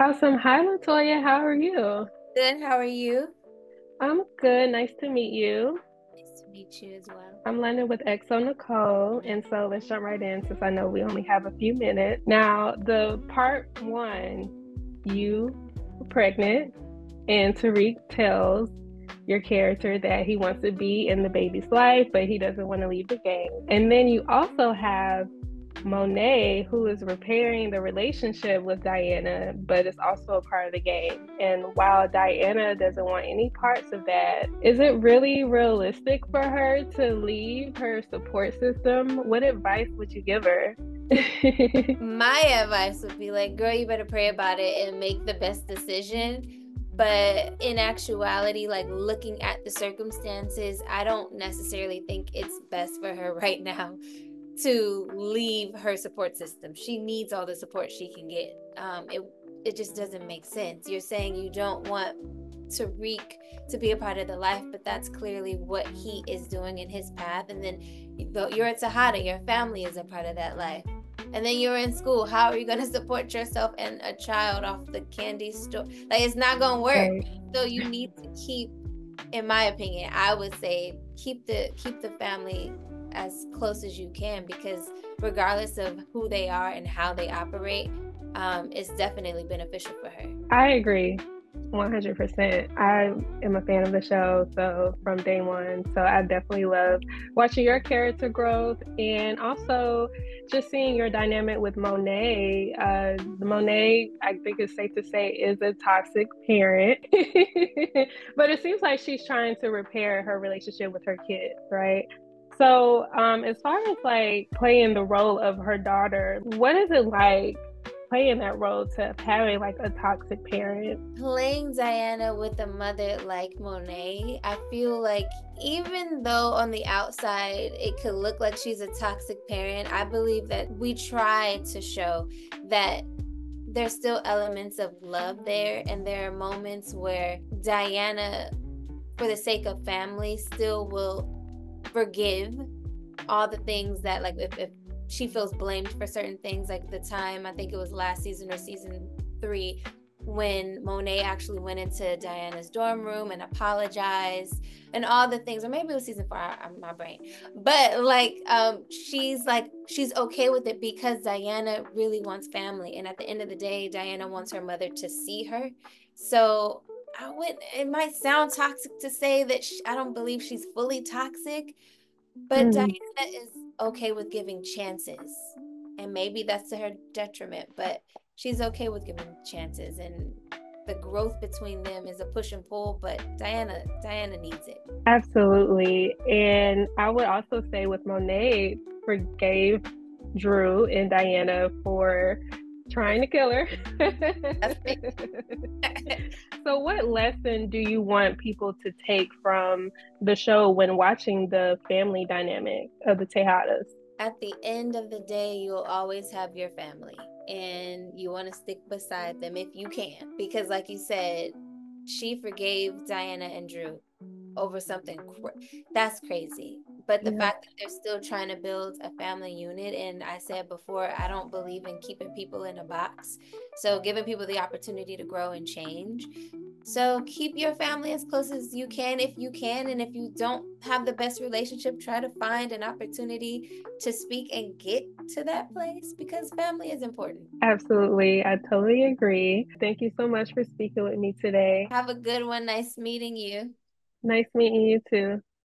Awesome. Hi, LaToya. How are you? Good. How are you? I'm good. Nice to meet you. Nice to meet you as well. I'm London with xoNecole, and so let's jump right in since I know we only have a few minutes. Now, the part one, you were pregnant, and Tariq tells your character that he wants to be in the baby's life, but he doesn't want to leave the game. And then you also have Monet, who is repairing the relationship with Diana, but it's also a part of the game. And while Diana doesn't want any parts of that, is it really realistic for her to leave her support system? What advice would you give her? My advice would be like, girl, you better pray about it and make the best decision. But in actuality, like looking at the circumstances, I don't necessarily think it's best for her right now to leave her support system. She needs all the support she can get. It just doesn't make sense. You're saying you don't want Tariq to be a part of the life, but that's clearly what he is doing in his path. And then you're a Tejada, your family is a part of that life. And then you're in school. How are you going to support yourself and a child off the candy store? Like, it's not going to work. Right. So you need to keep, in my opinion, I would say keep the family as close as you can, because regardless of who they are and how they operate, it's definitely beneficial for her. I agree. 100%. I am a fan of the show, so from day one. So I definitely love watching your character growth and also just seeing your dynamic with Monet. Monet, I think it's safe to say, is a toxic parent, but it seems like she's trying to repair her relationship with her kids, right? So, as far as like playing the role of her daughter, what is it like playing that role to having like a toxic parent? Playing Diana with a mother like Monet, I feel like even though on the outside it could look like she's a toxic parent, I believe that we try to show that there's still elements of love there, and there are moments where Diana, for the sake of family, still will forgive all the things that, like, if she feels blamed for certain things, like the time, I think it was last season or season 3, when Monet actually went into Diana's dorm room and apologized and all the things, or maybe it was season 4, my brain, but like she's okay with it because Diana really wants family, and at the end of the day Diana wants her mother to see her. So it might sound toxic to say that I don't believe she's fully toxic, but Mm. Diana is okay with giving chances. And maybe that's to her detriment, but she's okay with giving chances. And the growth between them is a push and pull, but Diana needs it. Absolutely. And I would also say with Monet, forgave Drew and Diana for trying to kill her. That's me. So, what lesson do you want people to take from the show when watching the family dynamic of the Tejadas? At the end of the day, you'll always have your family, and you want to stick beside them if you can. Because, like you said, she forgave Diana and Drew over something that's crazy. But the Yeah. fact that they're still trying to build a family unit, and I said before, I don't believe in keeping people in a box. So giving people the opportunity to grow and change. So keep your family as close as you can if you can. And if you don't have the best relationship, try to find an opportunity to speak and get to that place, because family is important. Absolutely. I totally agree. Thank you so much for speaking with me today. Have a good one. Nice meeting you. Nice meeting you too.